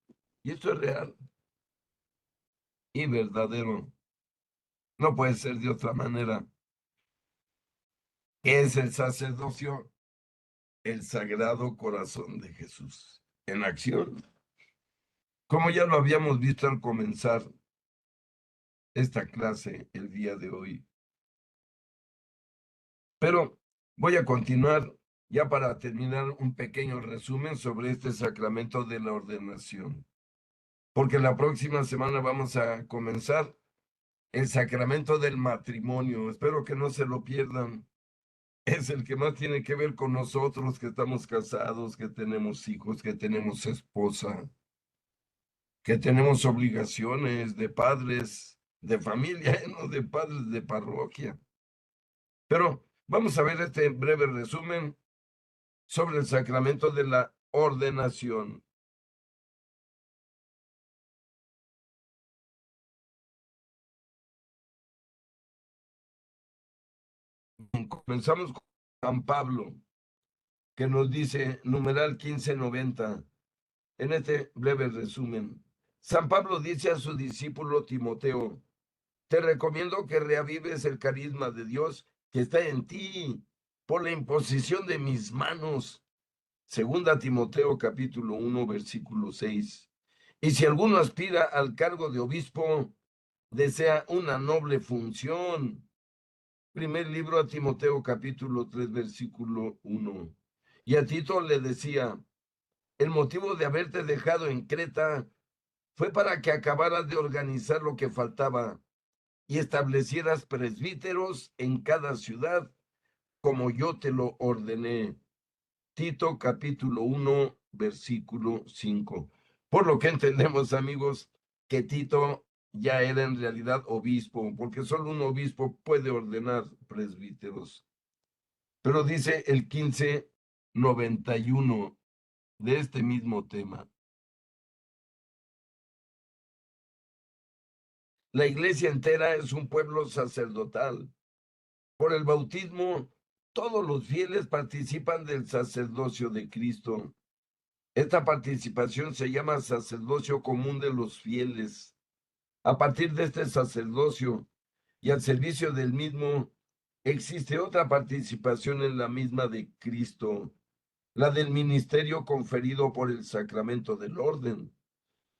Y esto es real y verdadero. No puede ser de otra manera. ¿Qué es el sacerdocio? El sagrado corazón de Jesús en acción. Como ya lo habíamos visto al comenzar esta clase el día de hoy. Pero voy a continuar ya para terminar un pequeño resumen sobre este sacramento de la ordenación. Porque la próxima semana vamos a comenzar el sacramento del matrimonio. Espero que no se lo pierdan. Es el que más tiene que ver con nosotros que estamos casados, que tenemos hijos, que tenemos esposa, que tenemos obligaciones de padres de familia, no de padres de parroquia. Pero vamos a ver este breve resumen sobre el sacramento de la ordenación. Comenzamos con San Pablo, que nos dice, numeral 1590, en este breve resumen. San Pablo dice a su discípulo Timoteo, te recomiendo que reavives el carisma de Dios que está en ti por la imposición de mis manos. Segunda Timoteo capítulo 1, versículo 6. Y si alguno aspira al cargo de obispo, desea una noble función. Primer libro a Timoteo capítulo 3, versículo 1. Y a Tito le decía, el motivo de haberte dejado en Creta fue para que acabaras de organizar lo que faltaba y establecieras presbíteros en cada ciudad, como yo te lo ordené. Tito capítulo 1, versículo 5. Por lo que entendemos, amigos, que Tito ya era en realidad obispo, porque solo un obispo puede ordenar presbíteros. Pero dice el 1591 de este mismo tema. La iglesia entera es un pueblo sacerdotal. Por el bautismo, todos los fieles participan del sacerdocio de Cristo. Esta participación se llama sacerdocio común de los fieles. A partir de este sacerdocio y al servicio del mismo, existe otra participación en la misma de Cristo, la del ministerio conferido por el sacramento del orden,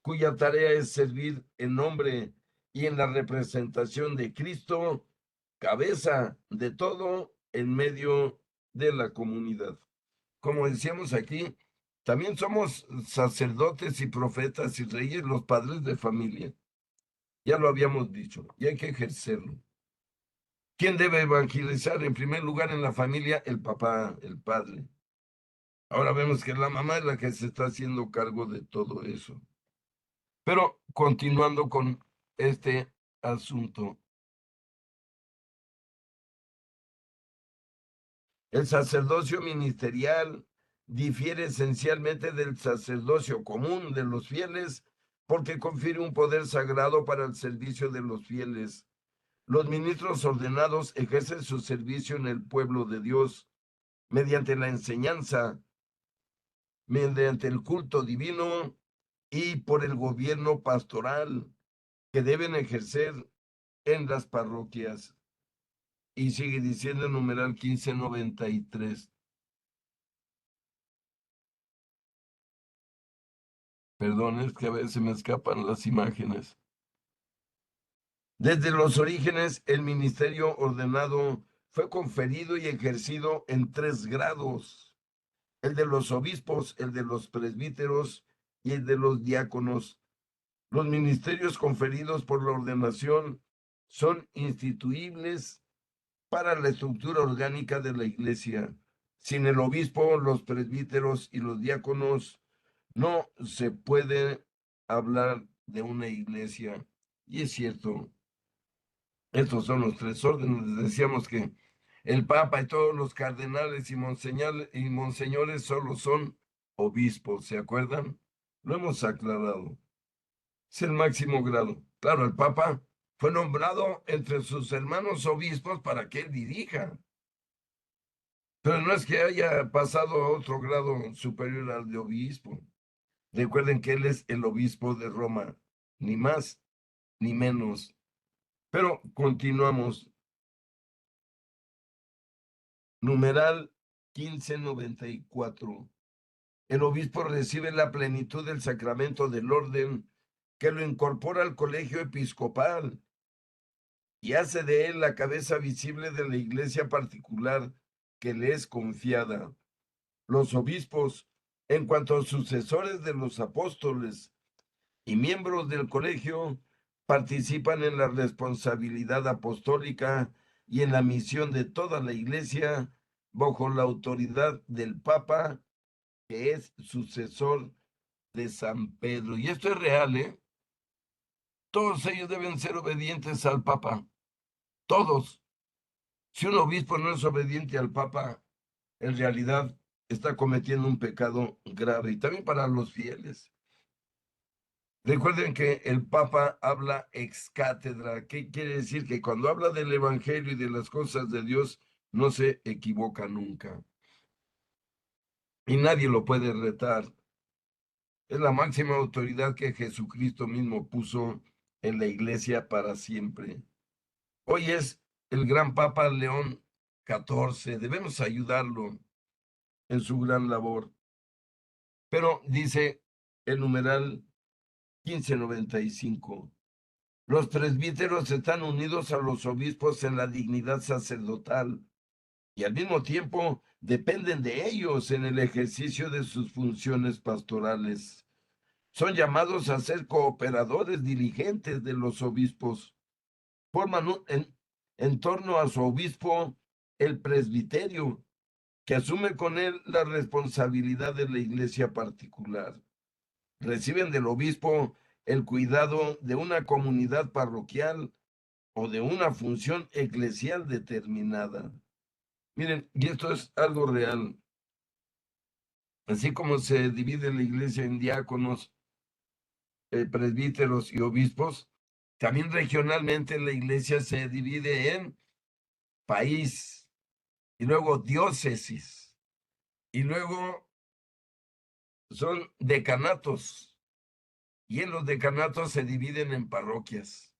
cuya tarea es servir en nombre y en la representación de Cristo, cabeza de todo en medio de la comunidad. Como decíamos aquí, también somos sacerdotes y profetas y reyes, los padres de familia. Ya lo habíamos dicho, y hay que ejercerlo. ¿Quién debe evangelizar? En primer lugar, en la familia, el papá, el padre. Ahora vemos que la mamá es la que se está haciendo cargo de todo eso. Pero continuando con este asunto, el sacerdocio ministerial difiere esencialmente del sacerdocio común de los fieles porque confiere un poder sagrado para el servicio de los fieles. Los ministros ordenados ejercen su servicio en el pueblo de Dios mediante la enseñanza, mediante el culto divino y por el gobierno pastoral que deben ejercer en las parroquias. Y sigue diciendo el numeral 1593. Perdón, es que a veces me escapan las imágenes. Desde los orígenes, el ministerio ordenado fue conferido y ejercido en 3 grados: el de los obispos, el de los presbíteros y el de los diáconos. Los ministerios conferidos por la ordenación son instituibles para la estructura orgánica de la iglesia. Sin el obispo, los presbíteros y los diáconos no se puede hablar de una iglesia. Y es cierto, estos son los tres órdenes. Decíamos que el Papa y todos los cardenales y monseñores solo son obispos, ¿se acuerdan? Lo hemos aclarado. Es el máximo grado. Claro, el Papa fue nombrado entre sus hermanos obispos para que él dirija. Pero no es que haya pasado a otro grado superior al de obispo. Recuerden que él es el obispo de Roma, ni más ni menos. Pero continuamos. Numeral 1594. El obispo recibe la plenitud del sacramento del orden que lo incorpora al colegio episcopal y hace de él la cabeza visible de la iglesia particular que le es confiada. Los obispos, en cuanto a sucesores de los apóstoles y miembros del colegio, participan en la responsabilidad apostólica y en la misión de toda la iglesia bajo la autoridad del Papa, que es sucesor de San Pedro. Y esto es real, ¿eh? Todos ellos deben ser obedientes al Papa, todos. Si un obispo no es obediente al Papa, en realidad está cometiendo un pecado grave. Y también para los fieles. Recuerden que el Papa habla ex cátedra. ¿Qué quiere decir? Que cuando habla del Evangelio y de las cosas de Dios, no se equivoca nunca. Y nadie lo puede retar. Es la máxima autoridad que Jesucristo mismo puso en la iglesia para siempre. Hoy es el gran Papa León XIV. Debemos ayudarlo en su gran labor. Pero dice el numeral 1595. Los presbíteros están unidos a los obispos en la dignidad sacerdotal y al mismo tiempo dependen de ellos en el ejercicio de sus funciones pastorales. Son llamados a ser cooperadores diligentes de los obispos. Forman en torno a su obispo el presbiterio, que asume con él la responsabilidad de la iglesia particular. Reciben del obispo el cuidado de una comunidad parroquial o de una función eclesial determinada. Miren, y esto es algo real. Así como se divide la iglesia en diáconos, presbíteros y obispos, también regionalmente la iglesia se divide en país y luego diócesis y luego son decanatos y en los decanatos se dividen en parroquias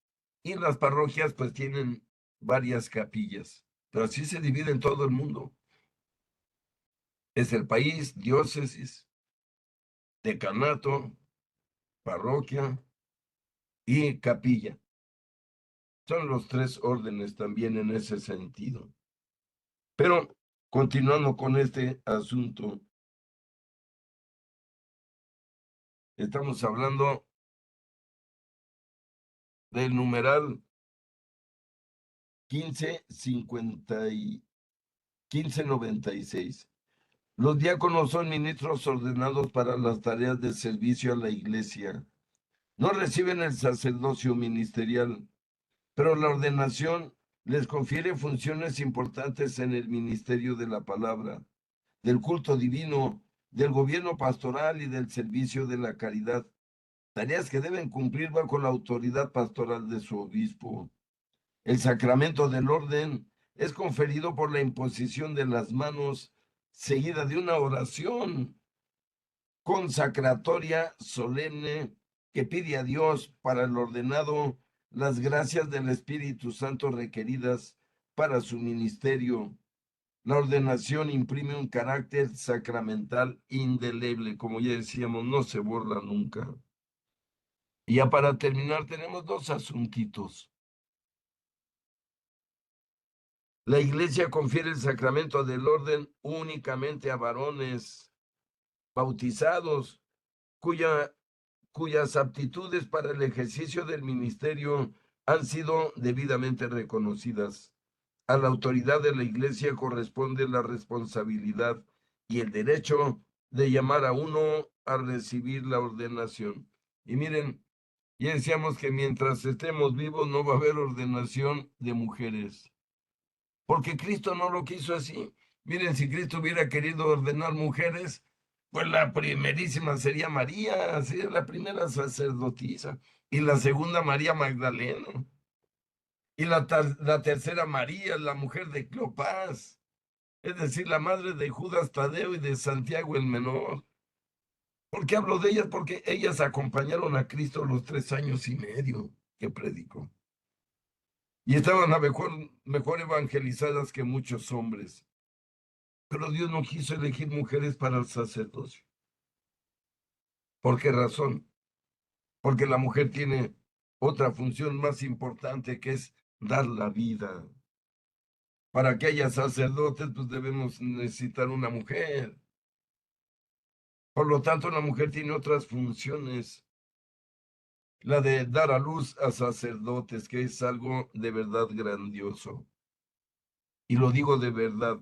y las parroquias pues tienen varias capillas, pero así se divide en todo el mundo. Es el país, diócesis, decanato, parroquia y capilla. Son los tres órdenes también en ese sentido. Pero continuando con este asunto, estamos hablando del numeral 1596. Los diáconos son ministros ordenados para las tareas de servicio a la iglesia. No reciben el sacerdocio ministerial, pero la ordenación les confiere funciones importantes en el ministerio de la palabra, del culto divino, del gobierno pastoral y del servicio de la caridad, tareas que deben cumplir bajo la autoridad pastoral de su obispo. El sacramento del orden es conferido por la imposición de las manos, seguida de una oración consacratoria solemne que pide a Dios para el ordenado las gracias del Espíritu Santo requeridas para su ministerio. La ordenación imprime un carácter sacramental indeleble, como ya decíamos, no se borra nunca. Y ya para terminar, tenemos dos asuntitos. La iglesia confiere el sacramento del orden únicamente a varones bautizados, cuya cuyas aptitudes para el ejercicio del ministerio han sido debidamente reconocidas. A la autoridad de la Iglesia corresponde la responsabilidad y el derecho de llamar a uno a recibir la ordenación. Y miren, ya decíamos que mientras estemos vivos no va a haber ordenación de mujeres, porque Cristo no lo quiso así. Miren, si Cristo hubiera querido ordenar mujeres, pues la primerísima sería María, sería la primera sacerdotisa, y la segunda María Magdalena, y la tercera María, la mujer de Cleopas, es decir, la madre de Judas Tadeo y de Santiago el Menor. ¿Por qué hablo de ellas? Porque ellas acompañaron a Cristo los 3 años y medio que predicó. Y estaban a mejor evangelizadas que muchos hombres. Pero Dios no quiso elegir mujeres para el sacerdocio. ¿Por qué razón? Porque la mujer tiene otra función más importante, que es dar la vida. Para que haya sacerdotes, pues debemos necesitar una mujer. Por lo tanto, la mujer tiene otras funciones. La de dar a luz a sacerdotes, que es algo de verdad grandioso. Y lo digo de verdad.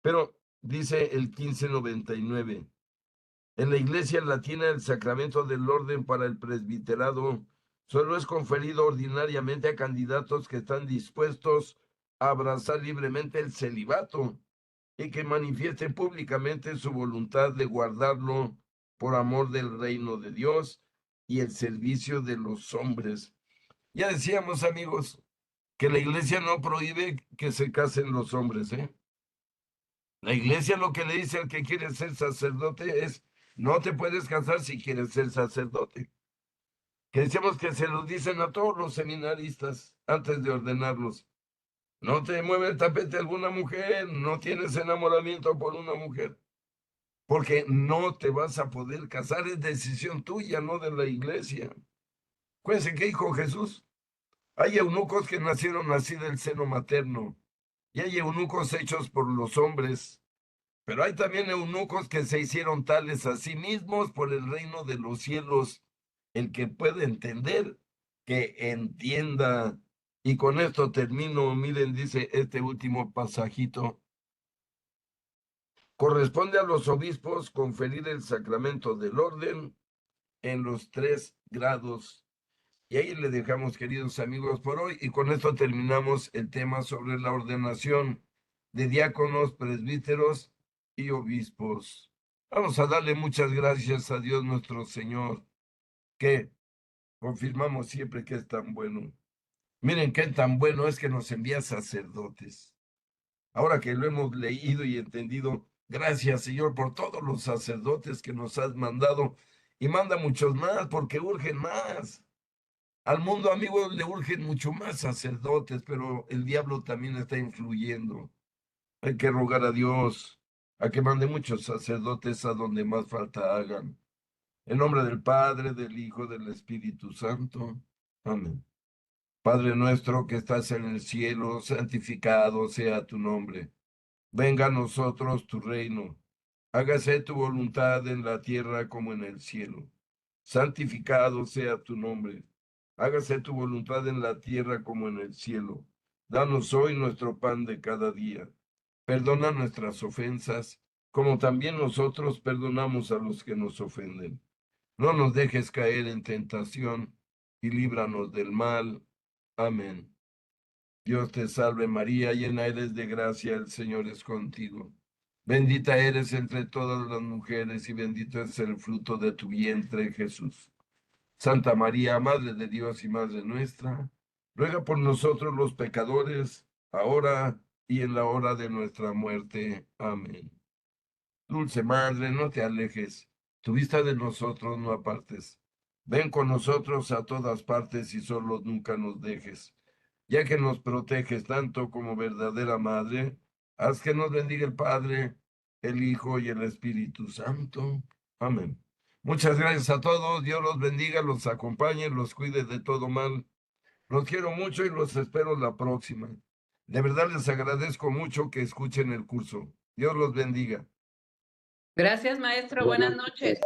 Pero dice el 1599, en la Iglesia Latina el sacramento del orden para el presbiterado solo es conferido ordinariamente a candidatos que están dispuestos a abrazar libremente el celibato y que manifiesten públicamente su voluntad de guardarlo por amor del reino de Dios y el servicio de los hombres. Ya decíamos, amigos, que la Iglesia no prohíbe que se casen los hombres, ¿eh? La Iglesia lo que le dice al que quiere ser sacerdote es: no te puedes casar si quieres ser sacerdote. Que decimos que se lo dicen a todos los seminaristas antes de ordenarlos. No te mueve el tapete alguna mujer, no tienes enamoramiento por una mujer, porque no te vas a poder casar, es decisión tuya, no de la Iglesia. Acuérdense que dijo Jesús: hay eunucos que nacieron así del seno materno, y hay eunucos hechos por los hombres. Pero hay también eunucos que se hicieron tales a sí mismos por el reino de los cielos. El que puede entender, que entienda. Y con esto termino. Miren, dice este último pasajito: corresponde a los obispos conferir el sacramento del orden en los 3 grados. Y ahí le dejamos, queridos amigos, por hoy. Y con esto terminamos el tema sobre la ordenación de diáconos, presbíteros y obispos. Vamos a darle muchas gracias a Dios nuestro Señor, que confirmamos siempre que es tan bueno. Miren qué tan bueno es que nos envía sacerdotes. Ahora que lo hemos leído y entendido, gracias, Señor, por todos los sacerdotes que nos has mandado, y manda muchos más porque urgen más. Al mundo, amigo, le urgen mucho más sacerdotes, pero el diablo también está influyendo. Hay que rogar a Dios a que mande muchos sacerdotes a donde más falta hagan. En nombre del Padre, del Hijo, del Espíritu Santo. Amén. Padre nuestro que estás en el cielo, santificado sea tu nombre. Venga a nosotros tu reino. Hágase tu voluntad en la tierra como en el cielo. Santificado sea tu nombre. Hágase tu voluntad en la tierra como en el cielo. Danos hoy nuestro pan de cada día. Perdona nuestras ofensas, como también nosotros perdonamos a los que nos ofenden. No nos dejes caer en tentación y líbranos del mal. Amén. Dios te salve María, llena eres de gracia, el Señor es contigo. Bendita eres entre todas las mujeres y bendito es el fruto de tu vientre, Jesús. Santa María, Madre de Dios y Madre nuestra, ruega por nosotros los pecadores, ahora y en la hora de nuestra muerte. Amén. Dulce Madre, no te alejes, tu vista de nosotros no apartes. Ven con nosotros a todas partes y solo nunca nos dejes. Ya que nos proteges tanto como verdadera Madre, haz que nos bendiga el Padre, el Hijo y el Espíritu Santo. Amén. Muchas gracias a todos. Dios los bendiga, los acompañe, los cuide de todo mal. Los quiero mucho y los espero la próxima. De verdad les agradezco mucho que escuchen el curso. Dios los bendiga. Gracias, maestro. Buenas noches.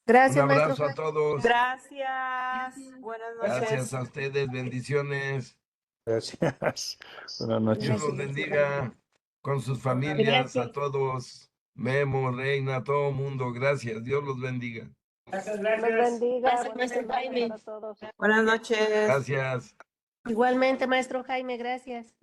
Gracias, Un maestro abrazo a Jaime. todos. Gracias. Buenas noches. Gracias a ustedes. Bendiciones. Gracias. Buenas noches. Dios los bendiga con sus familias, a todos. Memo, Reina, a todo mundo. Gracias. Dios los bendiga. Dios los bendiga. Gracias, maestro Buenas noches Jaime. para todos. Buenas noches. Gracias. Igualmente, maestro Jaime, gracias.